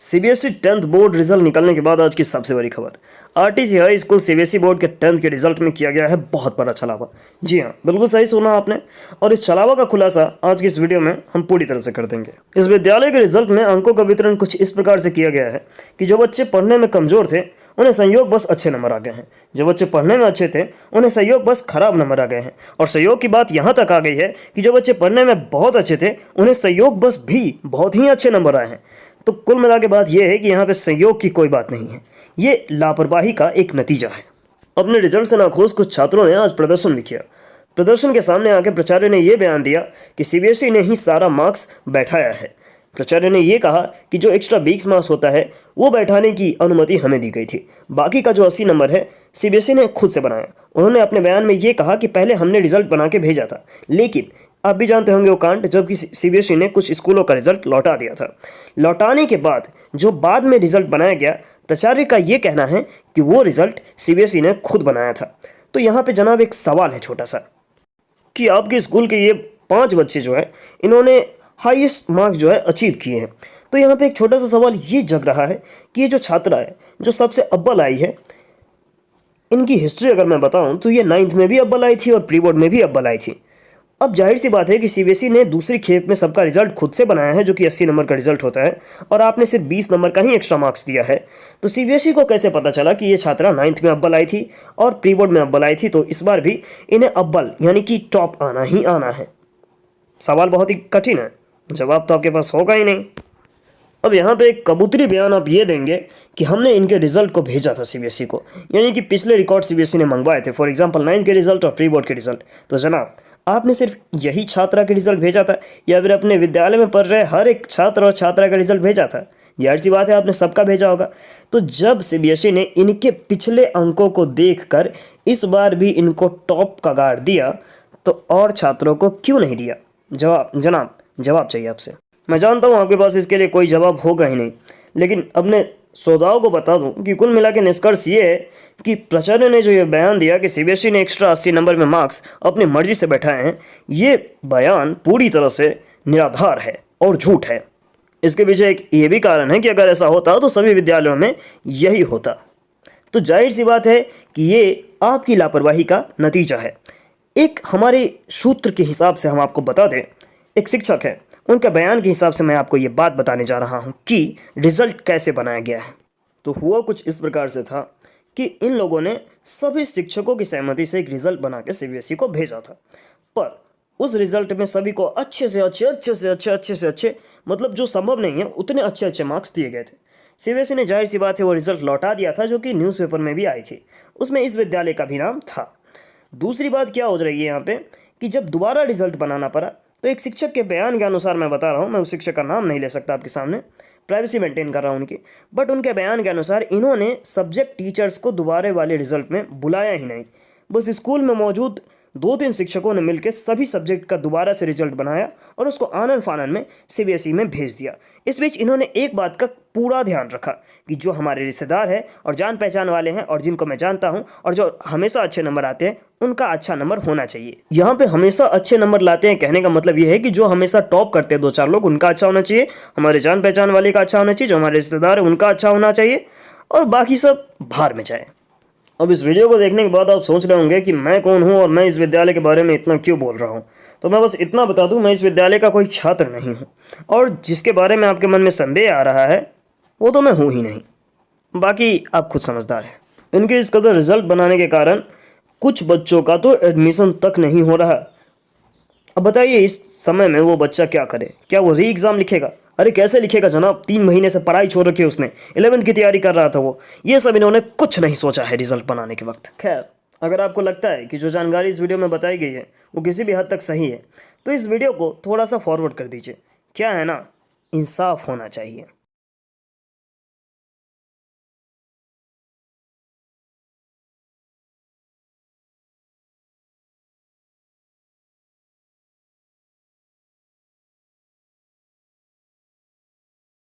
CBSE 10th board result निकलने के बाद आज की सबसे बड़ी खबर। RTC high school CBSE board के 10th के रिजल्ट में किया गया है बहुत बड़ा छलावा। जी हाँ, बिल्कुल सही सुना आपने। और इस छलावा का खुलासा आज की इस वीडियो में हम पूरी तरह से कर देंगे। इस विद्यालय के रिजल्ट में अंकों का वितरण कुछ इस प्रकार से किया गया है कि जो बच्चे पढ़ने में कमजोर थे उन्हें संयोग बस अच्छे नंबर आ गए हैं, जो बच्चे पढ़ने में अच्छे थे उन्हें संयोग बस खराब नंबर आ गए हैं, और संयोग की बात यहाँ तक आ गई है कि जो बच्चे पढ़ने में बहुत अच्छे थे उन्हें संयोग बस भी बहुत ही अच्छे नंबर आए हैं। तो कुल मिला के बात यह है कि यहाँ पे संयोग की कोई बात नहीं है, ये लापरवाही का एक नतीजा है। अपने रिजल्ट से नाखुश कुछ छात्रों ने आज प्रदर्शन भी किया। प्रदर्शन के सामने आके प्राचार्य ने यह बयान दिया कि सीबीएसई ने ही सारा मार्क्स बैठाया है। प्राचार्य ने यह कहा कि जो एक्स्ट्रा 20 मार्क्स होता है वो बैठाने की अनुमति हमें दी गई थी, बाकी का जो 80 नंबर है सीबीएसई ने खुद से बनाया। उन्होंने अपने बयान में ये कहा कि पहले हमने रिजल्ट बना के भेजा था, लेकिन आप भी जानते होंगे वो कांड जबकि सीबीएसई ने कुछ स्कूलों का रिजल्ट लौटा दिया था। लौटाने के बाद जो बाद में रिजल्ट बनाया गया, प्राचार्य का ये कहना है कि वो रिजल्ट सीबीएसई ने खुद बनाया था। तो यहाँ पे जनाब एक सवाल है छोटा सा कि आपके स्कूल के ये 5 बच्चे जो है इन्होंने हाईएस्ट मार्क्स जो है अचीव किए हैं। तो यहाँ पे एक छोटा सा सवाल ये जग रहा है कि ये जो छात्रा है जो सबसे अव्वल आई है, इनकी हिस्ट्री अगर मैं बताऊं तो ये 9th में भी अव्वल आई थी और प्री बोर्ड में भी अव्वल आई थी। अब जाहिर सी बात है कि सीबीएसई ने दूसरी खेप में सबका रिजल्ट खुद से बनाया है जो कि 80 नंबर का रिजल्ट होता है, और आपने सिर्फ 20 नंबर का ही एक्स्ट्रा मार्क्स दिया है। तो सीबीएसई को कैसे पता चला कि ये छात्रा 9th में अव्वल आई थी और प्री बोर्ड में अव्वल आई थी, तो इस बार भी इन्हें अव्वल यानी कि टॉप आना ही आना है। सवाल बहुत ही कठिन है, जवाब तो आपके पास होगा ही नहीं। अब यहाँ पे एक कबूतरी बयान आप ये देंगे कि हमने इनके रिजल्ट को भेजा था सीबीएसई को, यानी कि पिछले रिकॉर्ड सीबीएसई ने मंगवाए थे, फॉर एग्जांपल 9th के रिजल्ट और प्री बोर्ड के रिजल्ट। तो जनाब आपने सिर्फ यही छात्रा के रिजल्ट भेजा था या फिर अपने विद्यालय में पढ़ रहे हर एक छात्र और छात्रा का रिजल्ट भेजा था? यार सी बात है, आपने सबका भेजा होगा। तो जब सीबीएसई ने इनके पिछले अंकों को देखकर इस बार भी इनको टॉप का गार्ड दिया, तो और छात्रों को क्यों नहीं दिया? जनाब जवाब चाहिए आपसे। मैं जानता हूँ आपके पास इसके लिए कोई जवाब होगा ही नहीं, लेकिन अपने श्रोताओं को बता दूं कि कुल मिला के निष्कर्ष ये है कि प्राचार्य ने जो ये बयान दिया कि सीबीएसई ने एक्स्ट्रा 80 नंबर में मार्क्स अपनी मर्जी से बैठाए हैं, ये बयान पूरी तरह से निराधार है और झूठ है। इसके पीछे एक ये भी कारण है कि अगर ऐसा होता तो सभी विद्यालयों में यही होता। तो जाहिर सी बात है कि ये आपकी लापरवाही का नतीजा है। एक हमारे सूत्र के हिसाब से हम आपको बता दें, एक शिक्षक है, उनके बयान के हिसाब से मैं आपको ये बात बताने जा रहा हूँ कि रिजल्ट कैसे बनाया गया है। तो हुआ कुछ इस प्रकार से था कि इन लोगों ने सभी शिक्षकों की सहमति से एक रिजल्ट बना के सीबीएसई को भेजा था, पर उस रिजल्ट में सभी को अच्छे से अच्छे मतलब जो संभव नहीं है उतने अच्छे मार्क्स दिए गए थे। सीबीएसई ने जाहिर सी बात है वो रिजल्ट लौटा दिया था, जो कि न्यूज़पेपर में भी आई थी, उसमें इस विद्यालय का भी नाम था। दूसरी बात क्या हो रही है यहाँ पे कि जब दोबारा रिजल्ट बनाना पड़ा तो एक शिक्षक के बयान के अनुसार मैं बता रहा हूँ, मैं उस शिक्षक का नाम नहीं ले सकता आपके सामने, प्राइवेसी मेंटेन कर रहा हूँ उनकी, बट उनके बयान के अनुसार इन्होंने सब्जेक्ट टीचर्स को दोबारा वाले रिजल्ट में बुलाया ही नहीं। बस स्कूल में मौजूद 2-3 शिक्षकों ने मिलकर सभी सब्जेक्ट का दोबारा से रिजल्ट बनाया और उसको आनन फानन में सीबीएसई में भेज दिया। इस बीच इन्होंने एक बात का पूरा ध्यान रखा कि जो हमारे रिश्तेदार हैं और जान पहचान वाले हैं और जिनको मैं जानता हूं और जो हमेशा अच्छे नंबर आते हैं उनका अच्छा नंबर होना चाहिए। यहाँ पे हमेशा अच्छे नंबर लाते हैं कहने का मतलब ये है कि जो हमेशा टॉप करते हैं 2-4 लोग, उनका अच्छा होना चाहिए, हमारे जान पहचान वाले का अच्छा होना चाहिए, जो हमारे रिश्तेदार है उनका अच्छा होना चाहिए, और बाकी सब बाहर में जाए। अब इस वीडियो को देखने के बाद आप सोच रहे होंगे कि मैं कौन हूं और मैं इस विद्यालय के बारे में इतना क्यों बोल रहा हूं। तो मैं बस इतना बता दूं, मैं इस विद्यालय का कोई छात्र नहीं हूं, और जिसके बारे में आपके मन में संदेह आ रहा है वो तो मैं हूं ही नहीं। बाकी आप खुद समझदार हैं। इनके इस कदर रिजल्ट बनाने के कारण कुछ बच्चों का तो एडमिशन तक नहीं हो रहा। अब बताइए इस समय में वो बच्चा क्या करे? क्या वो री एग्ज़ाम लिखेगा? अरे कैसे लिखेगा जनाब, 3 महीने से पढ़ाई छोड़ रखी है उसने, 11th की तैयारी कर रहा था वो। ये सब इन्होंने कुछ नहीं सोचा है रिजल्ट बनाने के वक्त। खैर, अगर आपको लगता है कि जो जानकारी इस वीडियो में बताई गई है वो किसी भी हद तक सही है, तो इस वीडियो को थोड़ा सा फॉरवर्ड कर दीजिए। क्या है ना, इंसाफ होना चाहिए।